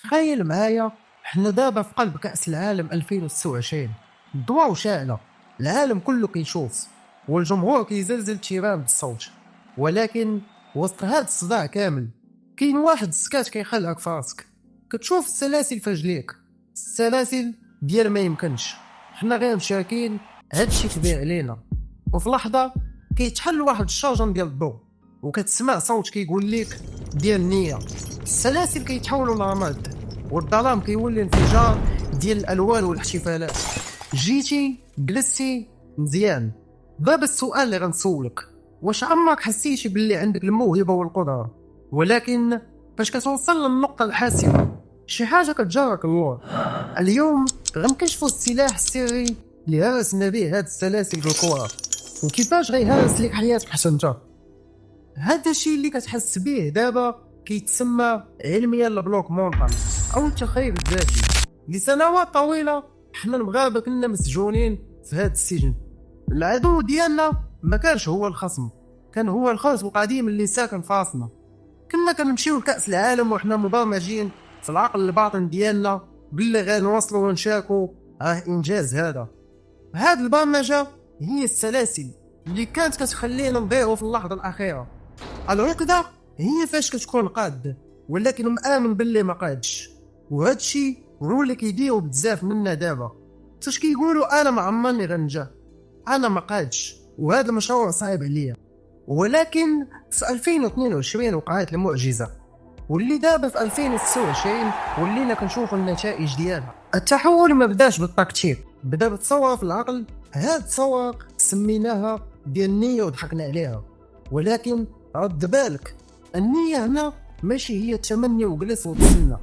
تخيل معايا، حنا دابا في قلب كأس العالم 2026. الضواء شاعلة، العالم كله كيشوف، والجمهور كيزلزل التيران بالصوت. ولكن وسط هاد الصداع كامل كاين واحد السكات كيخلعك في راسك. كتشوف السلاسل في رجليك، السلاسل ديال ما يمكنش، حنا غير مشاركين، هادشي كبير علينا. وفي لحظة كيتحل واحد الشاجن ديال الضوء، وكتسمع صوت كيقول ليك ديال النية. السلاسل كيتحولوا لرماد، والظلام كيولي انفجار ديال الالوان والاحتفالات. جيتي جلستي مزيان. باب السؤال اللي غنسولك، واش عمرك حسيتي باللي عندك الموهبه والقدره، ولكن فاش كتوصل للنقطه الحاسمه شي حاجه كتجرك اللور؟ اليوم غنكشفوا السلاح السري اللي هرسنا به هاد السلاسل بالكره، وكيفاش غيهرس لك حياتك حتى انت. هذا الشيء اللي كتحس به دابا كيتسمى علميا البلوك مونطان او التخيل الذاتي. لسنوات طويله حنا المغاربه كنا مسجونين في هذا السجن. العدو ديالنا ما كانش هو الخصم، كان هو الخصم القديم اللي ساكن في راسنا. كنا كنمشيو لكأس العالم وحنا مبرمجين في العقل الباطن ديالنا باللي غنوصلوا ونشاركوا انجاز. هاد البرمجه هي السلاسل اللي كانت كتخلينا نضيعوا في اللحظه الاخيره. العقدة هي فاش كتكون قاد ولكن مآمن باللي ما قادش، وهادشي هو اللي كيديروا بزاف منا دابا. فاش كيقولوا انا ما عمرني غنجح، انا ما قادش، وهذا المشروع صعيب عليا. ولكن في 2022 وقعت المعجزة، واللي دابا في 2026 ولينا كنشوفوا النتائج ديالها. التحول ما بداش بالتكتيك، بدا بتصور في العقل. هاد التصور سميناها ديال النية وضحكنا عليها. ولكن رد بالك، النية هنا ماشي هي التمني وجلس وتسنى.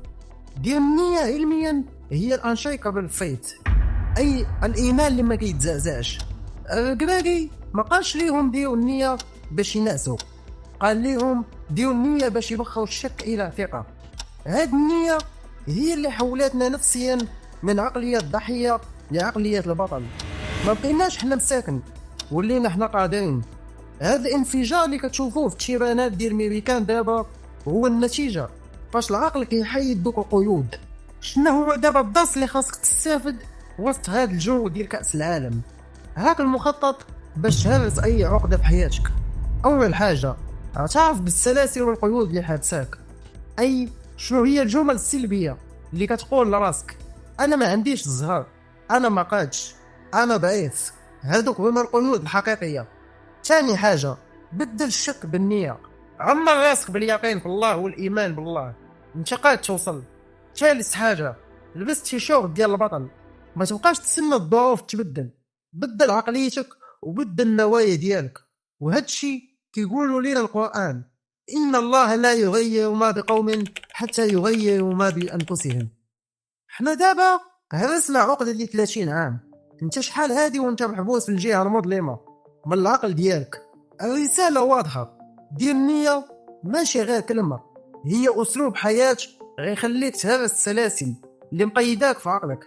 ديال النية علميا هي الانشيكابل فيت، اي الايمان اللي ما كيتزعزعش. القراقي ما قالش ليهم ديروا النية باش ينعسوا، قال ليهم ديروا النية باش يبخروا الشك الى ثقة. هاد النية هي اللي حولتنا نفسيا من عقلية الضحية لعقلية البطل. ما بقيناش حنا مساكن، ولينا حنا قادرين. هذا الانفجار اللي كتشوفوه في التيرانات ديال الميريكان دابا هو النتيجة فاش العقل كيحيد دوك القيود. شنو هو دابا الدرس اللي خاصك تستافد وسط هذا الجو ديال كأس العالم؟ هاك المخطط باش تهرس اي عقدة في حياتك. اول حاجة، اعترف بالسلاسل والقيود اللي حابساك. اي شنو هي الجمل السلبية اللي كتقول لراسك انا ما عنديش الزهر، انا ما قادش، انا ضعيف؟ هذوك هما القيود الحقيقية. ثاني حاجة، بدل الشك بالنية، عمر راسك باليقين في الله والإيمان بالله، انت قاد توصل. ثالث حاجة، لبس تيشيرت ديال البطل، ما تبقاش تسنى الظروف تبدل، بدل عقليتك وبدل النوايا ديالك. وهادشي كيقولوا لينا القرآن، إن الله لا يغير ما بقوم حتى يغيروا ما بأنفسهم. حنا دابا هرسنا عقدة ديال 30 عام، انت شحال هادي وانت محبوس في الجهة المظلمة من العقل ديالك. الرسالة واضحة، دير النية ماشي غير كلمة، هي أسلوب حياة غيخليك تهرس السلاسل اللي مقيداك في عقلك.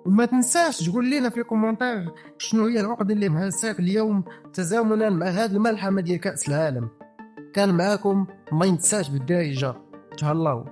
وما تنساش تقول لنا في الكومنتار شنو هي العقدة اللي مهرساك اليوم تزامنا مع هذه الملحمة ديال كأس العالم. كان معاكم ما ينساش بالدارجة، تهلاو.